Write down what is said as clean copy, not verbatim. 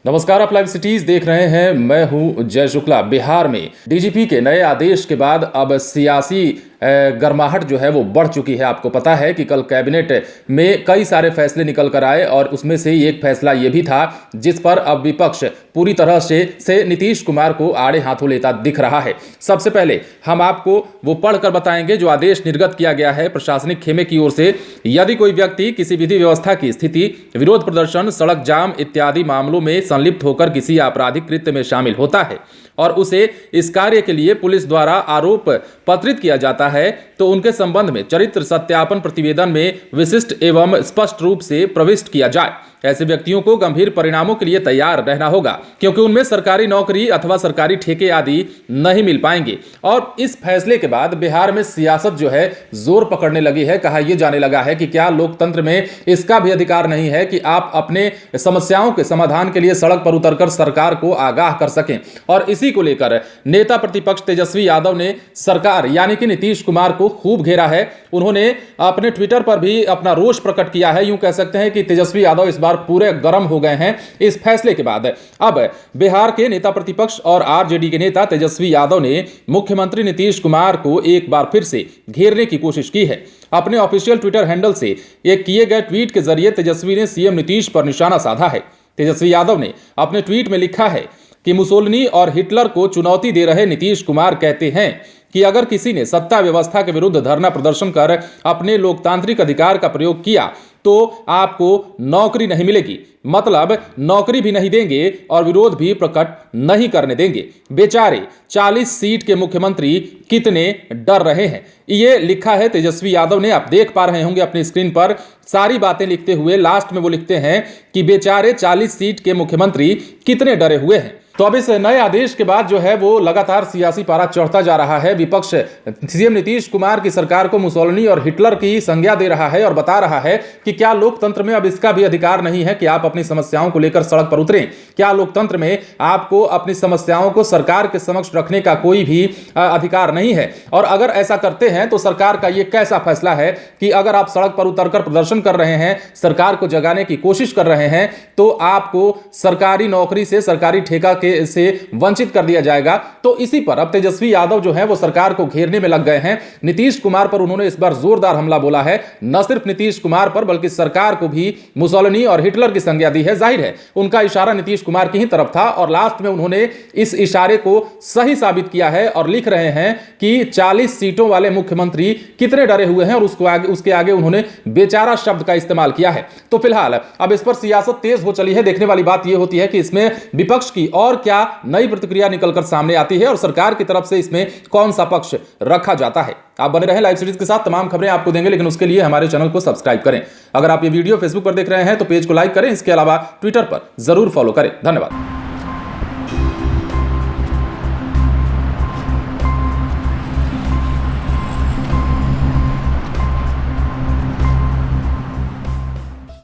नमस्कार, आप live cities देख रहे हैं। मैं हूं जय शुक्ला। बिहार में डीजीपी के नए आदेश के बाद अब सियासी गर्माहट जो है वो बढ़ चुकी है। आपको पता है कि कल कैबिनेट में कई सारे फैसले निकल कर आए और उसमें से एक फैसला ये भी था जिस पर अब विपक्ष पूरी तरह से नीतीश कुमार को आड़े हाथों लेता दिख रहा है। सबसे पहले हम आपको वो पढ़कर बताएंगे जो आदेश निर्गत किया गया है प्रशासनिक खेमे की ओर से। यदि कोई व्यक्ति किसी विधि व्यवस्था की स्थिति, विरोध प्रदर्शन, सड़क जाम इत्यादि मामलों में संलिप्त होकर किसी आपराधिक कृत्य में शामिल होता है और उसे इस कार्य के लिए पुलिस द्वारा आरोप पत्रित किया जाता है तो उनके संबंध में चरित्र सत्यापन प्रतिवेदन में विशिष्ट एवं स्पष्ट रूप से प्रविष्ट किया जाए। ऐसे व्यक्तियों को गंभीर परिणामों के लिए तैयार रहना होगा क्योंकि उनमें सरकारी नौकरी अथवा सरकारी ठेके आदि नहीं मिल पाएंगे। और इस फैसले के बाद बिहार में सियासत जो है जोर पकड़ने लगी है। कहा यह जाने लगा है कि क्या लोकतंत्र में इसका भी अधिकार नहीं है कि आप अपने समस्याओं के समाधान के लिए सड़क पर उतरकर सरकार को आगाह कर सकें। और इसी को लेकर नेता प्रतिपक्ष तेजस्वी यादव ने सरकार यानी कि नीतीश कुमार को खूब घेरा है। उन्होंने अपने ट्विटर पर भी अपना रोष प्रकट किया है। यूं कह सकते हैं कि तेजस्वी यादव इस बार पूरे गर्म हो गए हैं इस फैसले के बाद। अब बिहार के नेता प्रतिपक्ष और आरजेडी के नेता तेजस्वी यादव ने मुख्यमंत्री नीतीश कुमार को एक बार फिर से घेरने की कोशिश की है। अपने ऑफिशियल ट्विटर हैंडल से एक किए गए ट्वीट के जरिए तेजस्वी ने सीएम नीतीश पर निशाना साधा है। तेजस्वी यादव ने अपने ट्वीट में लिखा है कि मुसोलिनी और हिटलर को चुनौती दे रहे नीतीश कुमार कहते हैं कि अगर किसी ने सत्ता व्यवस्था के विरुद्ध धरना प्रदर्शन कर अपने लोकतांत्रिक अधिकार का प्रयोग किया तो आपको नौकरी नहीं मिलेगी, मतलब नौकरी भी नहीं देंगे और विरोध भी प्रकट नहीं करने देंगे। बेचारे 40 सीट के मुख्यमंत्री कितने डर रहे हैं। ये लिखा है तेजस्वी यादव ने। आप देख पा रहे होंगे अपनी स्क्रीन पर सारी बातें लिखते हुए लास्ट में वो लिखते हैं कि बेचारे 40 सीट के मुख्यमंत्री कितने डरे हुए हैं। तो अब इस नए आदेश के बाद जो है वो लगातार सियासी पारा चढ़ता जा रहा है। विपक्ष सीएम नीतीश कुमार की सरकार को मुसोलिनी और हिटलर की संज्ञा दे रहा है और बता रहा है कि क्या लोकतंत्र में अब इसका भी अधिकार नहीं है कि आप अपनी समस्याओं को लेकर सड़क पर उतरें। क्या लोकतंत्र में आपको अपनी समस्याओं को सरकार के समक्ष रखने का कोई भी अधिकार नहीं है। और अगर ऐसा करते हैं तो सरकार का यह कैसा फैसला है कि अगर आप सड़क पर उतरकर प्रदर्शन कर रहे हैं, सरकार को जगाने की कोशिश कर रहे हैं, तो आपको सरकारी नौकरी से, सरकारी ठेका से वंचित कर दिया जाएगा। तो इसी पर अब तेजस्वी यादव जो है वो सरकार को घेरने में लग गए हैं। नीतीश कुमार पर उन्होंने इस बार जोरदार हमला बोला है। न सिर्फ नीतीश कुमार पर बल्कि सरकार को भी मुसोलिनी और हिटलर की संज्ञा दी है। जाहिर है उनका इशारा नीतीश कुमार की ही तरफ था और लास्ट में उन्होंने इस इशारे को सही साबित किया है और लिख रहे हैं कि 40 सीटों वाले मुख्यमंत्री कितने डरे हुए हैं और उसके आगे उन्होंने बेचारा शब्द का इस्तेमाल किया है। तो फिलहाल अब इस पर सियासत तेज हो चली है। देखने वाली बात यह होती है कि इसमें विपक्ष की और क्या नई प्रतिक्रिया निकलकर सामने आती है और सरकार की तरफ से इसमें कौन सा पक्ष रखा जाता है। आप बने रहें लाइव सीरीज के साथ, तमाम खबरें आपको देंगे, लेकिन उसके लिए हमारे चैनल को सब्सक्राइब करें। अगर आप ये वीडियो फेसबुक पर देख रहे हैं तो पेज को लाइक करें। इसके अलावा ट्विटर पर जरूर फॉलो करें। धन्यवाद।